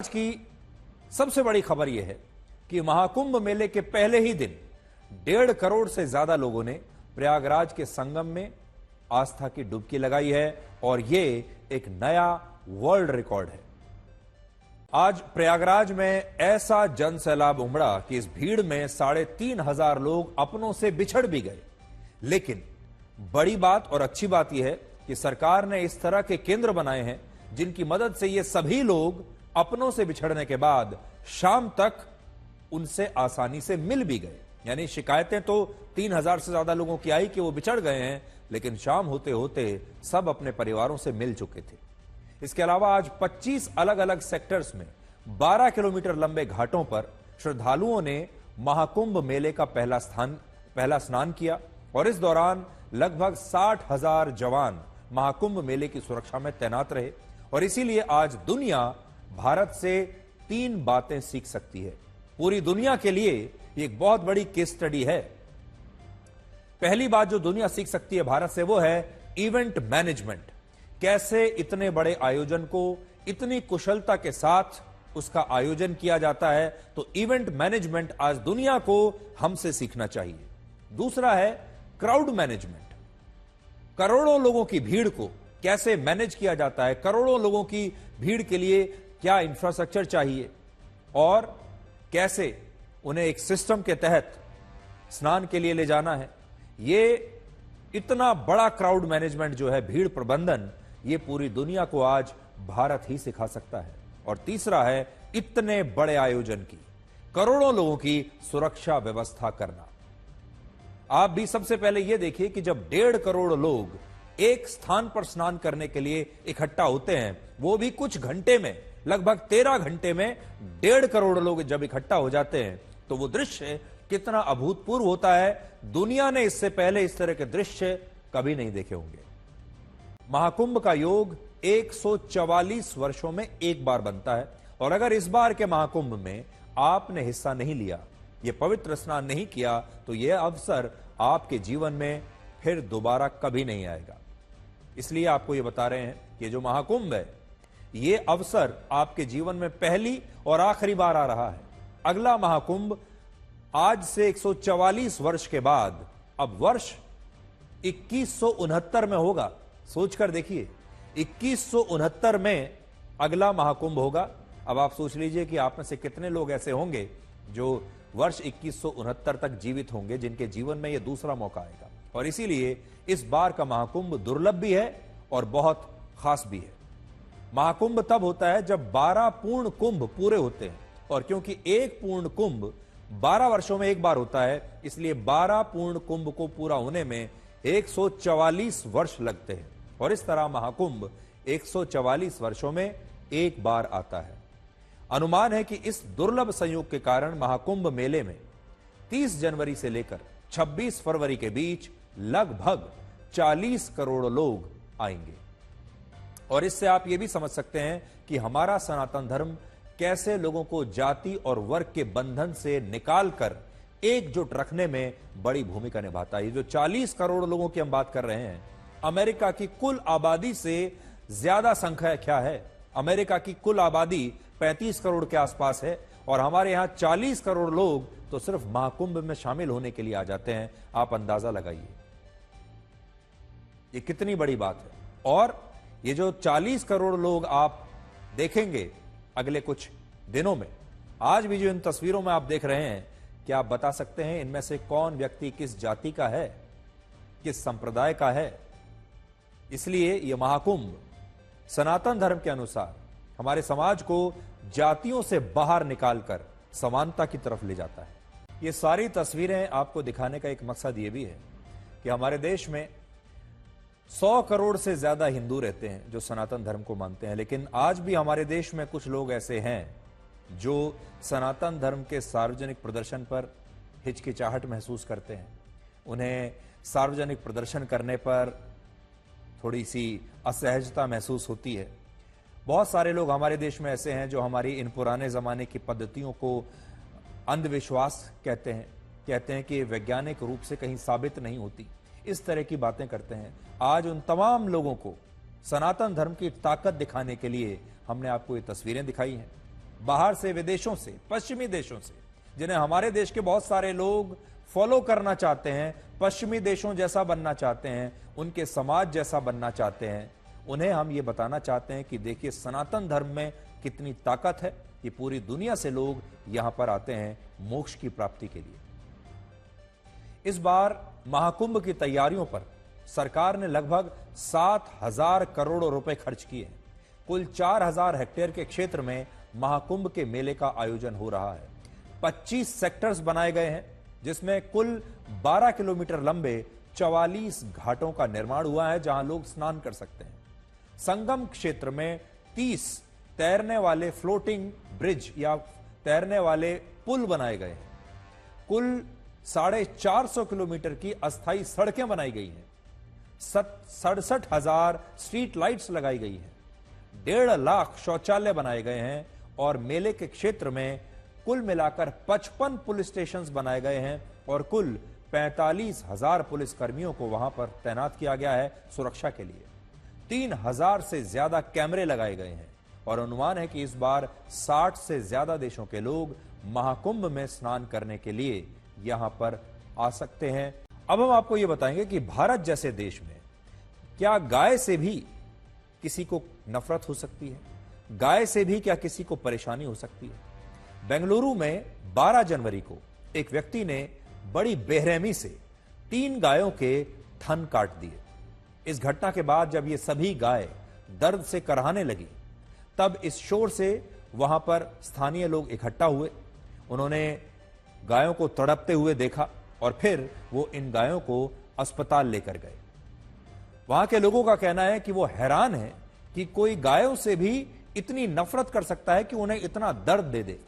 की सबसे बड़ी खबर यह है कि महाकुंभ मेले के पहले ही दिन 1.5 करोड़ से ज्यादा लोगों ने प्रयागराज के संगम में आस्था की डुबकी लगाई है और यह एक नया वर्ल्ड रिकॉर्ड है। आज प्रयागराज में ऐसा जन सैलाब उमड़ा कि इस भीड़ में 3,500 लोग अपनों से बिछड़ भी गए। लेकिन बड़ी बात और अच्छी बात यह है कि सरकार ने इस तरह के केंद्र बनाए हैं जिनकी मदद से ये सभी लोग अपनों से बिछड़ने के बाद शाम तक उनसे आसानी से मिल भी गए। यानी शिकायतें तो 3,000 से ज्यादा लोगों की आई कि वो बिछड़ गए हैं, लेकिन शाम होते होते सब अपने परिवारों से मिल चुके थे। इसके अलावा आज 25 अलग अलग सेक्टर्स में 12 किलोमीटर लंबे घाटों पर श्रद्धालुओं ने महाकुंभ मेले का पहला स्नान किया और इस दौरान लगभग 60,000 जवान महाकुंभ मेले की सुरक्षा में तैनात रहे। और इसीलिए आज दुनिया भारत से 3 बातें सीख सकती है। पूरी दुनिया के लिए ये एक बहुत बड़ी केस स्टडी है। पहली बात जो दुनिया सीख सकती है भारत से वो है इवेंट मैनेजमेंट। कैसे इतने बड़े आयोजन को इतनी कुशलता के साथ उसका आयोजन किया जाता है, तो इवेंट मैनेजमेंट आज दुनिया को हमसे सीखना चाहिए। दूसरा है क्राउड मैनेजमेंट। करोड़ों लोगों की भीड़ को कैसे मैनेज किया जाता है, करोड़ों लोगों की भीड़ के लिए क्या इंफ्रास्ट्रक्चर चाहिए और कैसे उन्हें एक सिस्टम के तहत स्नान के लिए ले जाना है। ये इतना बड़ा क्राउड मैनेजमेंट जो है, भीड़ प्रबंधन, ये पूरी दुनिया को आज भारत ही सिखा सकता है। और तीसरा है इतने बड़े आयोजन की करोड़ों लोगों की सुरक्षा व्यवस्था करना। आप भी सबसे पहले यह देखिए कि जब 1.5 करोड़ लोग एक स्थान पर स्नान करने के लिए इकट्ठा होते हैं, वो भी कुछ घंटे में, लगभग 13 घंटे में 1.5 करोड़ लोग जब इकट्ठा हो जाते हैं, तो वो दृश्य कितना अभूतपूर्व होता है। दुनिया ने इससे पहले इस तरह के दृश्य कभी नहीं देखे होंगे। महाकुंभ का योग 144 वर्षों में एक बार बनता है और अगर इस बार के महाकुंभ में आपने हिस्सा नहीं लिया, यह पवित्र स्नान नहीं किया, तो यह अवसर आपके जीवन में फिर दोबारा कभी नहीं आएगा। इसलिए आपको यह बता रहे हैं कि जो महाकुंभ है, यह अवसर आपके जीवन में पहली और आखिरी बार आ रहा है। अगला महाकुंभ आज से 144 वर्ष के बाद अब वर्ष 2169 में होगा। सोचकर देखिए, 2169 में अगला महाकुंभ होगा। अब आप सोच लीजिए कि आप में से कितने लोग ऐसे होंगे जो वर्ष 2169 तक जीवित होंगे, जिनके जीवन में यह दूसरा मौका आएगा। और इसीलिए इस बार का महाकुंभ दुर्लभ भी है और बहुत खास भी है। महाकुंभ तब होता है जब 12 पूर्ण कुंभ पूरे होते हैं, और क्योंकि एक पूर्ण कुंभ 12 वर्षों में एक बार होता है, इसलिए 12 पूर्ण कुंभ को पूरा होने में 144 वर्ष लगते हैं। और इस तरह महाकुंभ 144 वर्षों में एक बार आता है। अनुमान है कि इस दुर्लभ संयोग के कारण महाकुंभ मेले में 30 जनवरी से लेकर 26 फरवरी के बीच लगभग 40 करोड़ लोग आएंगे। और इससे आप यह भी समझ सकते हैं कि हमारा सनातन धर्म कैसे लोगों को जाति और वर्ग के बंधन से निकालकर एकजुट रखने में बड़ी भूमिका निभाता है। ये जो 40 करोड़ लोगों की हम बात कर रहे हैं, अमेरिका की कुल आबादी से ज्यादा संख्या क्या है। अमेरिका की कुल आबादी 35 करोड़ के आसपास है और हमारे यहां 40 करोड़ लोग तो सिर्फ महाकुंभ में शामिल होने के लिए आ जाते हैं। आप अंदाजा लगाइए ये कितनी बड़ी बात है। और ये जो 40 करोड़ लोग आप देखेंगे अगले कुछ दिनों में, आज भी जो इन तस्वीरों में आप देख रहे हैं, क्या आप बता सकते हैं इनमें से कौन व्यक्ति किस जाति का है, किस संप्रदाय का है। इसलिए यह महाकुंभ सनातन धर्म के अनुसार हमारे समाज को जातियों से बाहर निकालकर समानता की तरफ ले जाता है। ये सारी तस्वीरें आपको दिखाने का एक मकसद यह भी है कि हमारे देश में 100 करोड़ से ज्यादा हिंदू रहते हैं जो सनातन धर्म को मानते हैं, लेकिन आज भी हमारे देश में कुछ लोग ऐसे हैं जो सनातन धर्म के सार्वजनिक प्रदर्शन पर हिचकिचाहट महसूस करते हैं। उन्हें सार्वजनिक प्रदर्शन करने पर थोड़ी सी असहजता महसूस होती है। बहुत सारे लोग हमारे देश में ऐसे हैं जो हमारी इन पुराने जमाने की पद्धतियों को अंधविश्वास कहते हैं कि वैज्ञानिक रूप से कहीं साबित नहीं होती, इस तरह की बातें करते हैं। आज उन तमाम लोगों को सनातन धर्म की ताकत दिखाने के लिए हमने आपको ये तस्वीरें दिखाई हैं। बाहर से, विदेशों से, पश्चिमी देशों से, जिन्हें हमारे देश के बहुत सारे लोग फॉलो करना चाहते हैं, पश्चिमी देशों जैसा बनना चाहते हैं, उनके समाज जैसा बनना चाहते हैं, उन्हें हम ये बताना चाहते हैं कि देखिए सनातन धर्म में कितनी ताकत है कि पूरी दुनिया से लोग यहां पर आते हैं मोक्ष की प्राप्ति के लिए। इस बार महाकुंभ की तैयारियों पर सरकार ने लगभग 7,000 करोड़ रुपए खर्च किए हैं। कुल 4,000 हेक्टेयर के क्षेत्र में महाकुंभ के मेले का आयोजन हो रहा है। 25 सेक्टर्स बनाए गए हैं, जिसमें कुल 12 किलोमीटर लंबे 44 घाटों का निर्माण हुआ है, जहां लोग स्नान कर सकते हैं। संगम क्षेत्र में 30 तैरने वाले फ्लोटिंग ब्रिज या तैरने वाले पुल बनाए गए हैं। कुल 450 किलोमीटर की अस्थायी सड़कें बनाई गई हैं। 67,000 स्ट्रीट लाइट्स लगाई गई हैं। 1.5 लाख शौचालय बनाए गए हैं और मेले के क्षेत्र में कुल मिलाकर 55 पुलिस स्टेशन बनाए गए हैं और कुल 45,000 पुलिस कर्मियों को वहां पर तैनात किया गया है सुरक्षा के लिए। 3,000 से ज्यादा कैमरे लगाए गए हैं और अनुमान है कि इस बार 60 से ज्यादा देशों के लोग महाकुंभ में स्नान करने के लिए यहां पर आ सकते हैं। अब हम आपको यह बताएंगे कि भारत जैसे देश में क्या गाय से भी किसी को नफरत हो सकती है? गाय से भी क्या किसी को परेशानी हो सकती है? बेंगलुरु में 12 जनवरी को एक व्यक्ति ने बड़ी बेरहमी से 3 गायों के थन काट दिए। इस घटना के बाद जब ये सभी गाय दर्द से कराहने लगी, तब इस शोर से वहां पर स्थानीय लोग इकट्ठा हुए। उन्होंने गायों को तड़पते हुए देखा और फिर वो इन गायों को अस्पताल लेकर गए। वहां के लोगों का कहना है कि वो हैरान है कि कोई गायों से भी इतनी नफरत कर सकता है कि उन्हें इतना दर्द दे दे।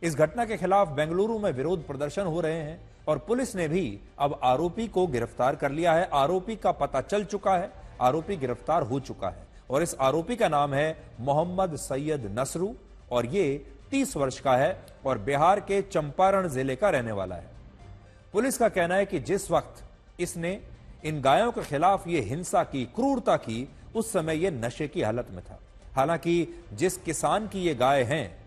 इस घटना के खिलाफ बेंगलुरु में विरोध प्रदर्शन हो रहे हैं और पुलिस ने भी अब आरोपी को गिरफ्तार कर लिया है। आरोपी का पता चल चुका है, आरोपी गिरफ्तार हो चुका है और इस आरोपी का नाम है मोहम्मद सैयद नसरू और ये 30 वर्ष का है और बिहार के चंपारण जिले का रहने वाला है। पुलिस का कहना है कि जिस वक्त इसने इन गायों के खिलाफ ये हिंसा की, क्रूरता की, उस समय ये नशे की हालत में था। हालांकि जिस किसान की ये गाय हैं,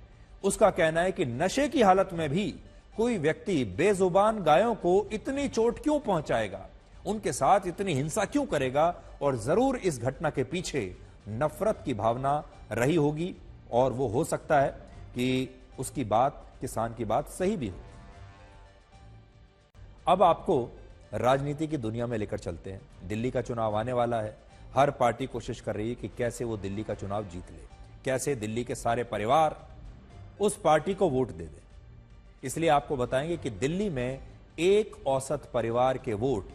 उसका कहना है कि नशे की हालत में भी कोई व्यक्ति बेजुबान गायों को इतनी चोट क्यों पहुंचाएगा, उनके साथ इतनी हिंसा क्यों करेगा, और जरूर इस घटना के पीछे नफरत की भावना रही होगी और वो हो सकता है कि उसकी बात, किसान की बात सही भी हो। अब आपको राजनीति की दुनिया में लेकर चलते हैं। दिल्ली का चुनाव आने वाला है। हर पार्टी कोशिश कर रही है कि कैसे वो दिल्ली का चुनाव जीत ले, कैसे दिल्ली के सारे परिवार उस पार्टी को वोट दे दे। इसलिए आपको बताएंगे कि दिल्ली में एक औसत परिवार के वोट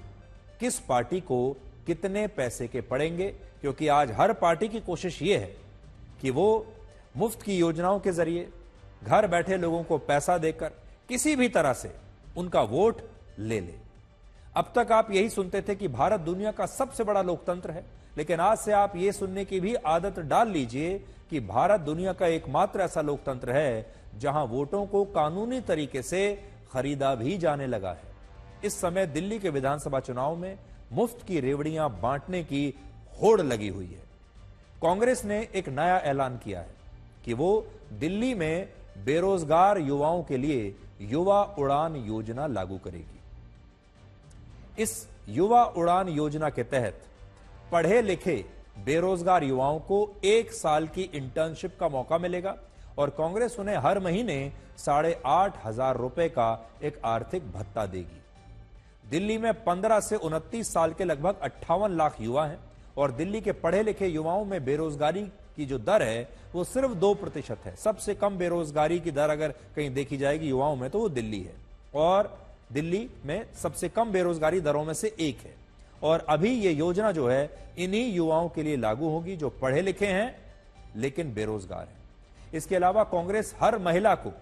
किस पार्टी को कितने पैसे के पड़ेंगे, क्योंकि आज हर पार्टी की कोशिश यह है कि वो मुफ्त की योजनाओं के जरिए घर बैठे लोगों को पैसा देकर किसी भी तरह से उनका वोट ले ले। अब तक आप यही सुनते थे कि भारत दुनिया का सबसे बड़ा लोकतंत्र है, लेकिन आज से आप ये सुनने की भी आदत डाल लीजिए कि भारत दुनिया का एकमात्र ऐसा लोकतंत्र है जहां वोटों को कानूनी तरीके से खरीदा भी जाने लगा है। इस समय दिल्ली के विधानसभा चुनाव में मुफ्त की रेवड़ियां बांटने की होड़ लगी हुई है। कांग्रेस ने एक नया ऐलान किया है कि वो दिल्ली में बेरोजगार युवाओं के लिए युवा उड़ान योजना लागू करेगी। इस युवा उड़ान योजना के तहत पढ़े लिखे बेरोजगार युवाओं को 1 साल की इंटर्नशिप का मौका मिलेगा और कांग्रेस उन्हें हर महीने 8,500 रुपए का एक आर्थिक भत्ता देगी। दिल्ली में 15 से 29 साल के लगभग 58 लाख युवा हैं और दिल्ली के पढ़े लिखे युवाओं में बेरोजगारी की जो दर है वो सिर्फ 2% है। सबसे कम बेरोजगारी की दर अगर कहीं देखी जाएगी युवाओं में तो वो दिल्ली है और दिल्ली में सबसे कम बेरोजगारी दरों में से एक है। और अभी ये योजना जो है इन्हीं युवाओं के लिए लागू होगी जो पढ़े लिखे हैं लेकिन बेरोजगार हैं। इसके अलावा कांग्रेस हर महिला को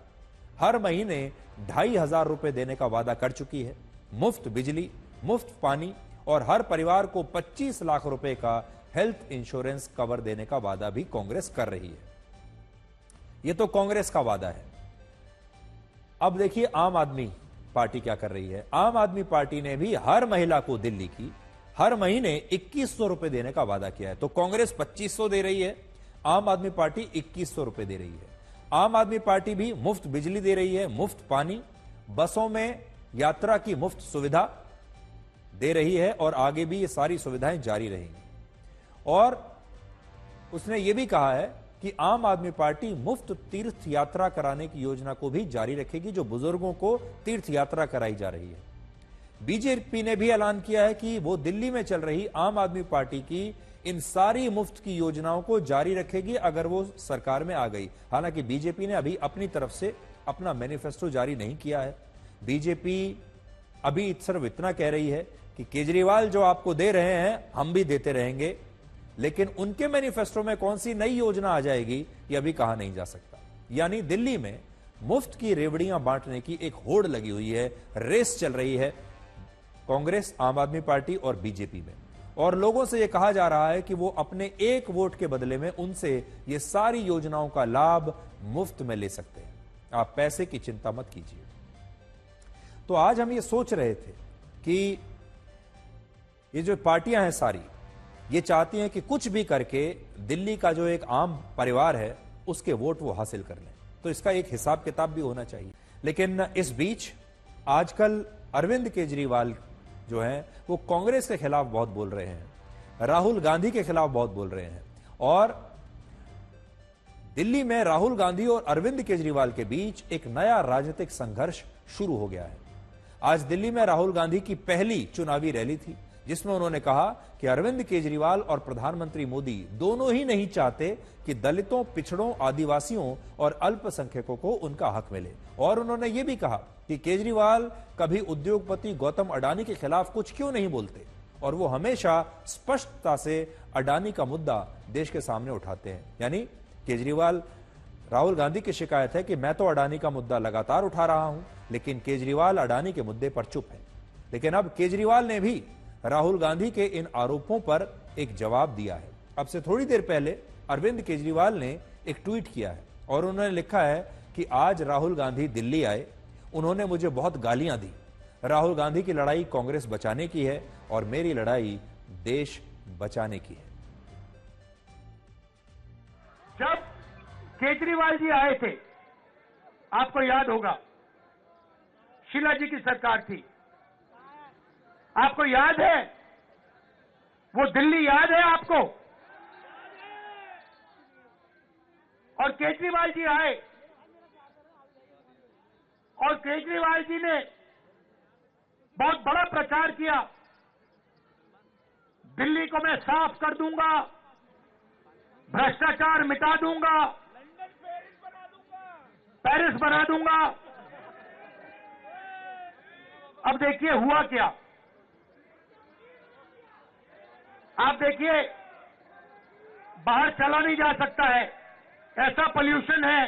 हर महीने 2,500 रुपए देने का वादा कर चुकी है। मुफ्त बिजली, मुफ्त पानी और हर परिवार को 25 लाख रुपए का हेल्थ इंश्योरेंस कवर देने का वादा भी कांग्रेस कर रही है। यह तो कांग्रेस का वादा है। अब देखिए आम आदमी पार्टी क्या कर रही है। आम आदमी पार्टी ने भी हर महिला को दिल्ली की हर महीने 2,100 रुपए देने का वादा किया है। तो कांग्रेस 2,500 दे रही है, आम आदमी पार्टी 2,100 रुपए दे रही है। आम आदमी पार्टी भी मुफ्त बिजली दे रही है, मुफ्त पानी, बसों में यात्रा की मुफ्त सुविधा दे रही है और आगे भी ये सारी सुविधाएं जारी रहेंगी। और उसने ये भी कहा है कि आम आदमी पार्टी मुफ्त तीर्थ यात्रा कराने की योजना को भी जारी रखेगी, जो बुजुर्गों को तीर्थ यात्रा कराई जा रही है। बीजेपी ने भी ऐलान किया है कि वो दिल्ली में चल रही आम आदमी पार्टी की इन सारी मुफ्त की योजनाओं को जारी रखेगी अगर वो सरकार में आ गई। हालांकि बीजेपी ने अभी अपनी तरफ से अपना मैनिफेस्टो जारी नहीं किया है। बीजेपी अभी सिर्फ इतना कह रही है कि केजरीवाल जो आपको दे रहे हैं हम भी देते रहेंगे, लेकिन उनके मैनिफेस्टो में कौन सी नई योजना आ जाएगी ये अभी कहा नहीं जा सकता। यानी दिल्ली में मुफ्त की रेवड़ियां बांटने की एक होड़ लगी हुई है, रेस चल रही है कांग्रेस, आम आदमी पार्टी और बीजेपी में। और लोगों से यह कहा जा रहा है कि वो अपने एक वोट के बदले में उनसे ये सारी योजनाओं का लाभ मुफ्त में ले सकते हैं। आप पैसे की चिंता मत कीजिए। तो आज हम ये सोच रहे थे कि ये जो पार्टियां हैं सारी ये चाहती हैं कि कुछ भी करके दिल्ली का जो एक आम परिवार है उसके वोट वो हासिल कर लें, तो इसका एक हिसाब किताब भी होना चाहिए। लेकिन इस बीच आजकल अरविंद केजरीवाल जो हैं वो कांग्रेस के खिलाफ बहुत बोल रहे हैं, राहुल गांधी के खिलाफ बहुत बोल रहे हैं। और दिल्ली में राहुल गांधी और अरविंद केजरीवाल के बीच एक नया राजनीतिक संघर्ष शुरू हो गया है। आज दिल्ली में राहुल गांधी की पहली चुनावी रैली थी जिसमें उन्होंने कहा कि अरविंद केजरीवाल और प्रधानमंत्री मोदी दोनों ही नहीं चाहते कि दलितों, पिछड़ों, आदिवासियों और अल्पसंख्यकों को उनका हक मिले। और उन्होंने यह भी कहा कि केजरीवाल कभी उद्योगपति गौतम अडानी के खिलाफ कुछ क्यों नहीं बोलते और वो हमेशा स्पष्टता से अडानी का मुद्दा देश के सामने उठाते हैं। यानी केजरीवाल, राहुल गांधी की शिकायत है कि मैं तो अडानी का मुद्दा लगातार उठा रहा हूं, लेकिन केजरीवाल अडानी के मुद्दे पर चुप है। लेकिन अब केजरीवाल ने भी राहुल गांधी के इन आरोपों पर एक जवाब दिया है। अब से थोड़ी देर पहले अरविंद केजरीवाल ने एक ट्वीट किया है और उन्होंने लिखा है कि आज राहुल गांधी दिल्ली आए, उन्होंने मुझे बहुत गालियां दी। राहुल गांधी की लड़ाई कांग्रेस बचाने की है और मेरी लड़ाई देश बचाने की है। जब केजरीवाल जी आए थे, आपको याद होगा, शीला जी की सरकार थी, आपको याद है? वो दिल्ली याद है आपको? और केजरीवाल जी आए और केजरीवाल जी ने बहुत बड़ा प्रचार किया, दिल्ली को मैं साफ कर दूंगा, भ्रष्टाचार मिटा दूंगा, पेरिस बना दूंगा। अब देखिए हुआ क्या। आप देखिए, बाहर चला नहीं जा सकता है, ऐसा पोल्यूशन है,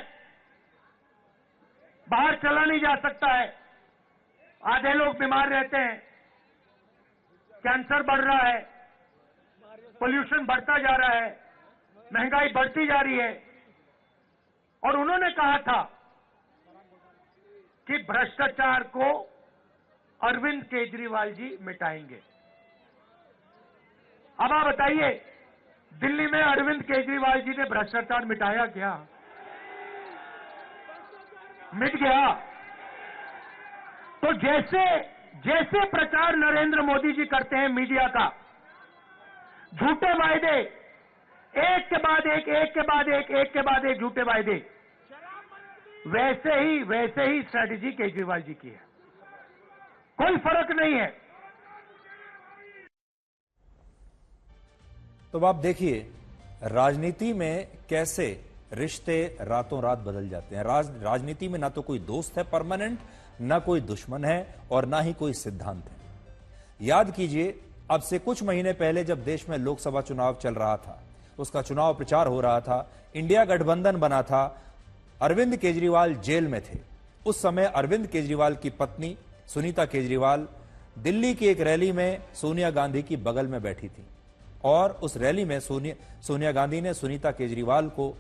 बाहर चला नहीं जा सकता है, आधे लोग बीमार रहते हैं, कैंसर बढ़ रहा है, पोल्यूशन बढ़ता जा रहा है, महंगाई बढ़ती जा रही है। और उन्होंने कहा था कि भ्रष्टाचार को अरविंद केजरीवाल जी मिटाएंगे। अब आप बताइए, दिल्ली में अरविंद केजरीवाल जी ने भ्रष्टाचार मिटाया क्या? मिट गया। तो जैसे प्रचार नरेंद्र मोदी जी करते हैं मीडिया का, झूठे वायदे, एक के बाद एक, एक के बाद एक, एक के बाद एक झूठे वायदे, वैसे ही स्ट्रैटेजी केजरीवाल जी की है, कोई फर्क नहीं है। तो आप देखिए राजनीति में कैसे रिश्ते रातों रात बदल जाते हैं। राजनीति में ना तो कोई दोस्त है परमानेंट, ना कोई दुश्मन है और ना ही कोई सिद्धांत है। याद कीजिए, अब से कुछ महीने पहले जब देश में लोकसभा चुनाव चल रहा था, उसका चुनाव प्रचार हो रहा था, इंडिया गठबंधन बना था, अरविंद केजरीवाल जेल में थे। उस समय अरविंद केजरीवाल की पत्नी सुनीता केजरीवाल दिल्ली की एक रैली में सोनिया गांधी की बगल में बैठी थी और उस रैली में सोनिया गांधी ने सुनीता केजरीवाल को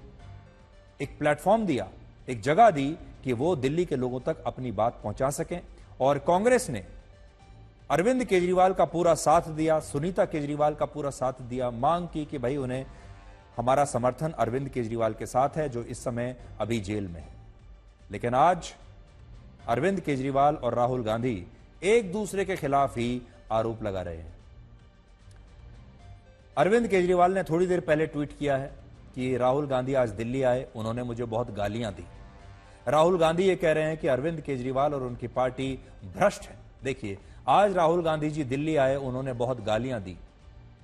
एक प्लेटफॉर्म दिया, एक जगह दी कि वो दिल्ली के लोगों तक अपनी बात पहुंचा सकें। और कांग्रेस ने अरविंद केजरीवाल का पूरा साथ दिया, सुनीता केजरीवाल का पूरा साथ दिया, मांग की कि भाई उन्हें हमारा समर्थन अरविंद केजरीवाल के साथ है, जो इस समय अभी जेल में है। लेकिन आज अरविंद केजरीवाल और राहुल गांधी एक दूसरे के खिलाफ ही आरोप लगा रहे हैं। अरविंद केजरीवाल ने थोड़ी देर पहले ट्वीट किया है कि राहुल गांधी आज दिल्ली आए, उन्होंने मुझे बहुत गालियां दी। राहुल गांधी ये कह रहे हैं कि अरविंद केजरीवाल और उनकी पार्टी भ्रष्ट है। देखिए, आज राहुल गांधी जी दिल्ली आए, उन्होंने बहुत गालियां दी,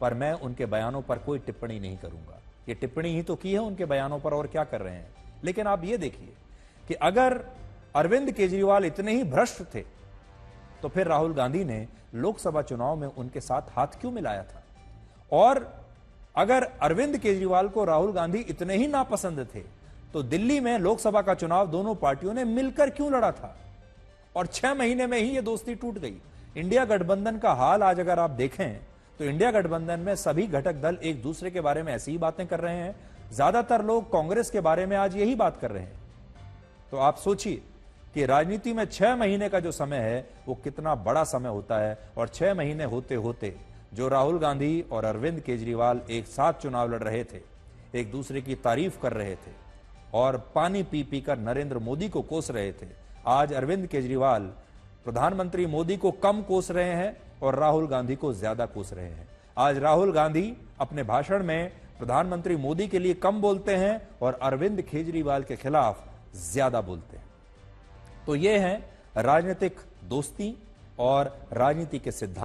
पर मैं उनके बयानों पर कोई टिप्पणी नहीं करूंगा। ये टिप्पणी ही तो की है उनके बयानों पर, और क्या कर रहे हैं। लेकिन आप ये देखिए कि अगर अरविंद केजरीवाल इतने ही भ्रष्ट थे तो फिर राहुल गांधी ने लोकसभा चुनाव में उनके साथ हाथ क्यों मिलाया था? और अगर अरविंद केजरीवाल को राहुल गांधी इतने ही नापसंद थे तो दिल्ली में लोकसभा का चुनाव दोनों पार्टियों ने मिलकर क्यों लड़ा था? और 6 महीने में ही यह दोस्ती टूट गई। इंडिया गठबंधन का हाल आज अगर आप देखें तो इंडिया गठबंधन में सभी घटक दल एक दूसरे के बारे में ऐसी ही बातें कर रहे हैं। ज्यादातर लोग कांग्रेस के बारे में आज यही बात कर रहे हैं। तो आप सोचिए कि राजनीति में 6 महीने का जो समय है वो कितना बड़ा समय होता है। और 6 महीने होते होते जो राहुल गांधी और अरविंद केजरीवाल एक साथ चुनाव लड़ रहे थे, एक दूसरे की तारीफ कर रहे थे और पानी पी पी कर नरेंद्र मोदी को कोस रहे थे, आज अरविंद केजरीवाल प्रधानमंत्री मोदी को कम कोस रहे हैं और राहुल गांधी को ज्यादा कोस रहे हैं। आज राहुल गांधी अपने भाषण में प्रधानमंत्री मोदी के लिए कम बोलते हैं और अरविंद केजरीवाल के खिलाफ ज्यादा बोलते हैं। तो ये है राजनीतिक दोस्ती और राजनीति के सिद्धांत।